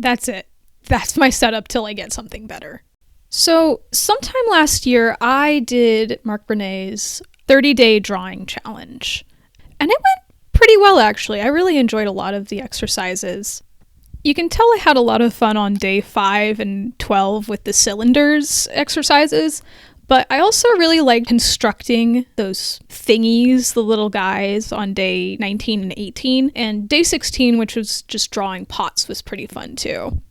That's it. That's my setup till I get something better. So sometime last year, I did Mark Bernay's 30-day drawing challenge. And it went pretty well, actually. I really enjoyed a lot of the exercises. You can tell I had a lot of fun on day 5 and 12 with the cylinders exercises, but I also really liked constructing those thingies, the little guys, on day 19 and 18, and day 16, which was just drawing pots, was pretty fun too.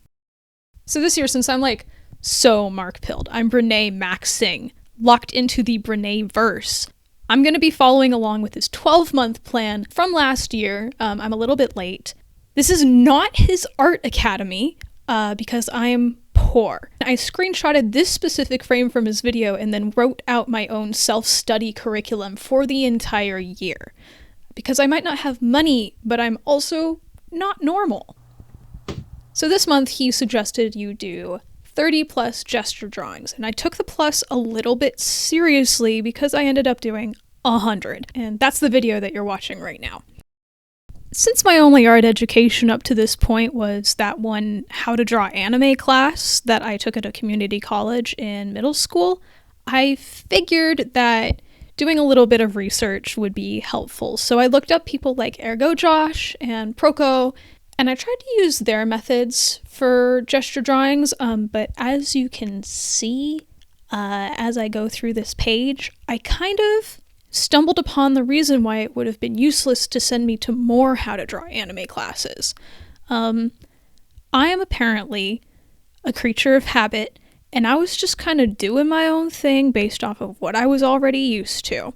So this year, since I'm like so Mark-pilled, I'm Bernay maxing, locked into the Bernay verse, I'm going to be following along with his 12-month plan from last year. I'm a little bit late. This is not his art academy, because I'm poor. I screenshotted this specific frame from his video and then wrote out my own self-study curriculum for the entire year. Because I might not have money, but I'm also not normal. So this month he suggested you do 30 plus gesture drawings, and I took the plus a little bit seriously because I ended up doing 100, and that's the video that you're watching right now. Since my only art education up to this point was that one how to draw anime class that I took at a community college in middle school, I figured that doing a little bit of research would be helpful. So I looked up people like Ergo Josh and Proko, and I tried to use their methods for gesture drawings, but as you can see, as I go through this page, I kind of stumbled upon the reason why it would have been useless to send me to more how to draw anime classes. I am apparently a creature of habit, and I was just kind of doing my own thing based off of what I was already used to.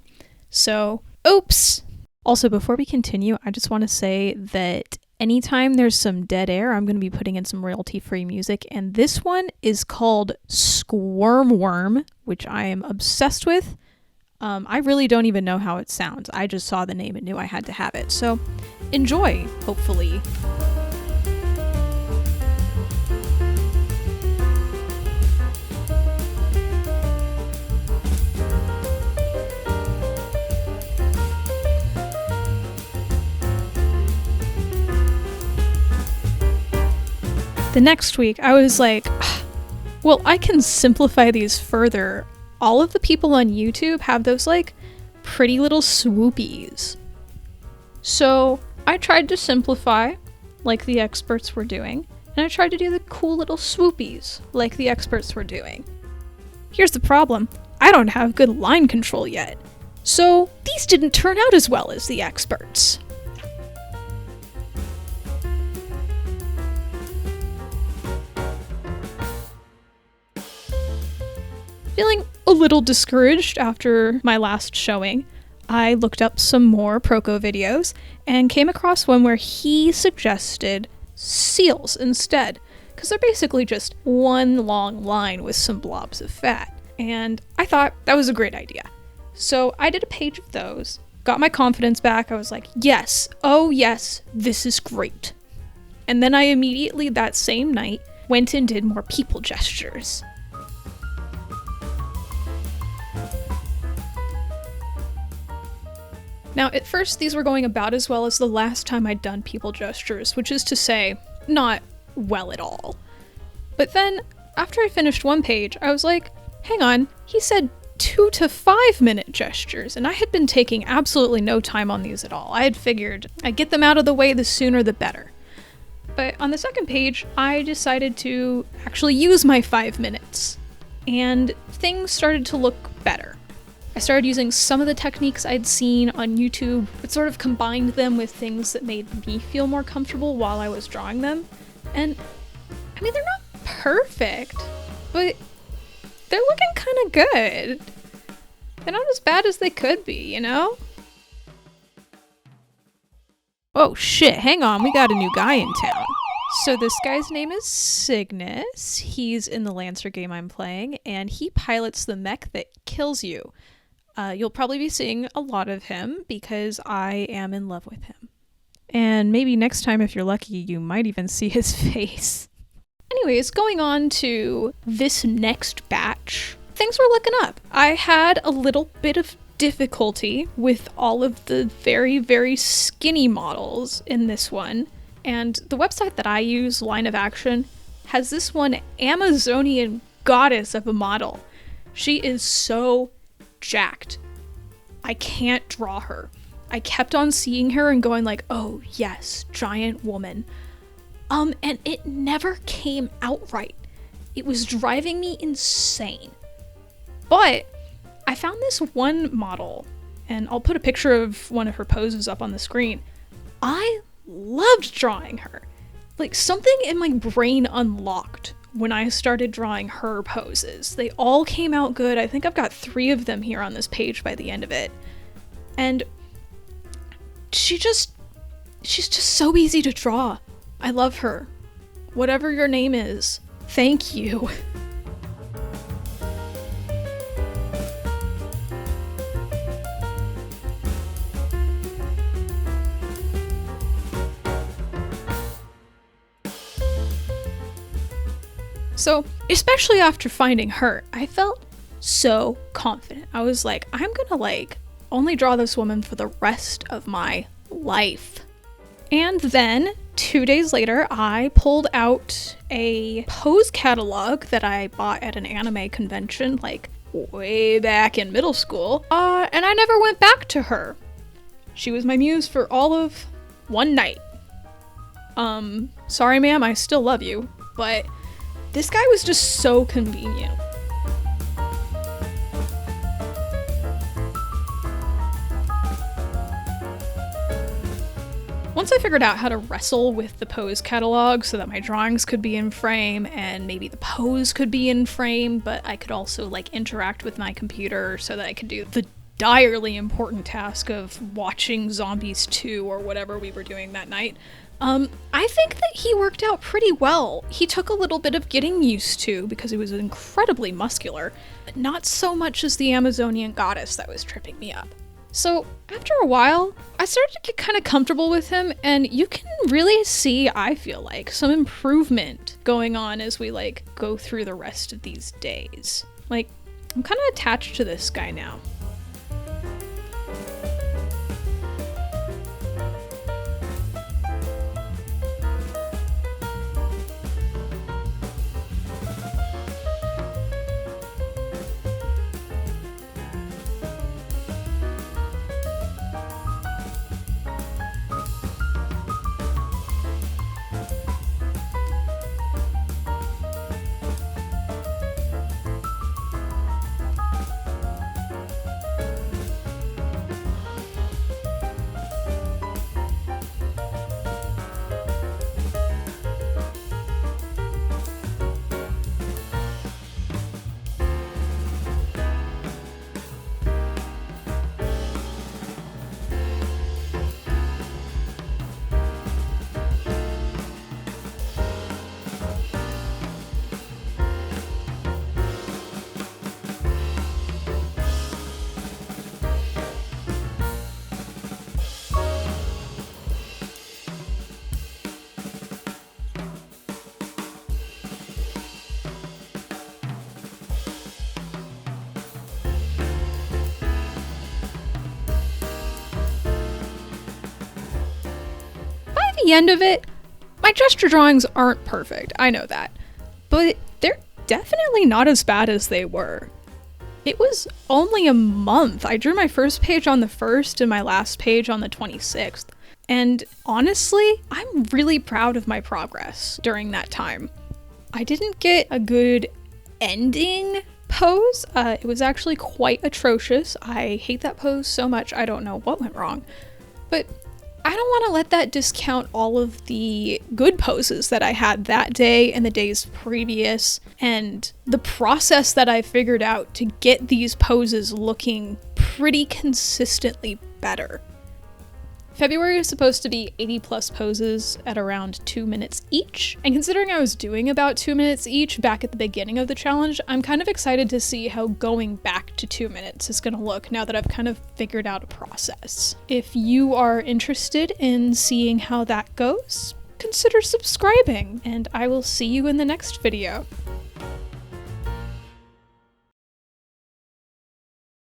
So, oops! Also, before we continue, I just want to say that anytime there's some dead air, I'm going to be putting in some royalty-free music, and this one is called Squirmworm, which I am obsessed with. I really don't even know how it sounds. I just saw the name and knew I had to have it. So enjoy, hopefully. The next week, I was like, well, I can simplify these further. All of the people on YouTube have those like pretty little swoopies. So I tried to simplify like the experts were doing, and I tried to do the cool little swoopies like the experts were doing. Here's the problem. I don't have good line control yet. So these didn't turn out as well as the experts. Feeling a little discouraged after my last showing, I looked up some more Proko videos and came across one where he suggested seals instead, because they're basically just one long line with some blobs of fat, and I thought that was a great idea. So I did a page of those, got my confidence back. I was like, yes, oh yes, this is great. And then I immediately that same night went and did more people gestures. Now, at first, these were going about as well as the last time I'd done people gestures, which is to say, not well at all. But then, after I finished one page, I was like, hang on, he said 2 to 5 minute gestures, and I had been taking absolutely no time on these at all. I had figured I'd get them out of the way, the sooner the better. But on the second page, I decided to actually use my 5 minutes, and things started to look better. I started using some of the techniques I'd seen on YouTube, but sort of combined them with things that made me feel more comfortable while I was drawing them. And, I mean, they're not perfect, but they're looking kind of good. They're not as bad as they could be, you know? Oh shit, hang on, we got a new guy in town. So this guy's name is Cygnus. He's in the Lancer game I'm playing, and he pilots the mech that kills you. You'll probably be seeing a lot of him because I am in love with him. And maybe next time, if you're lucky, you might even see his face. Anyways, going on to this next batch, things were looking up. I had a little bit of difficulty with all of the very, very skinny models in this one. And the website that I use, Line of Action, has this one Amazonian goddess of a model. She is so jacked. I can't draw her. I kept on seeing her and going like, oh yes, giant woman. And it never came out right. It was driving me insane. But I found this one model, and I'll put a picture of one of her poses up on the screen. I loved drawing her. Like, something in my brain unlocked when I started drawing her poses. They all came out good. I think I've got 3 of them here on this page by the end of it. And she's just so easy to draw. I love her. Whatever your name is, thank you. So, especially after finding her, I felt so confident. I was like, I'm gonna only draw this woman for the rest of my life. And then 2 days later, I pulled out a pose catalog that I bought at an anime convention, way back in middle school, and I never went back to her. She was my muse for all of one night. Sorry ma'am, I still love you, but this guy was just so convenient. Once I figured out how to wrestle with the pose catalog so that my drawings could be in frame and maybe the pose could be in frame, but I could also interact with my computer so that I could do the direly important task of watching Zombies 2 or whatever we were doing that night, I think that he worked out pretty well. He took a little bit of getting used to because he was incredibly muscular, but not so much as the Amazonian goddess that was tripping me up. So after a while, I started to get kind of comfortable with him, and you can really see, I feel like, some improvement going on as we go through the rest of these days. I'm kind of attached to this guy now. The end of it, my gesture drawings aren't perfect, I know that, but they're definitely not as bad as they were. It was only a month. I drew my first page on the 1st and my last page on the 26th, and honestly, I'm really proud of my progress during that time. I didn't get a good ending pose. It was actually quite atrocious. I hate that pose so much, I don't know what went wrong, but I don't want to let that discount all of the good poses that I had that day and the days previous, and the process that I figured out to get these poses looking pretty consistently better. February is supposed to be 80 plus poses at around 2 minutes each, and considering I was doing about 2 minutes each back at the beginning of the challenge, I'm kind of excited to see how going back to 2 minutes is gonna look now that I've kind of figured out a process. If you are interested in seeing how that goes, consider subscribing, and I will see you in the next video.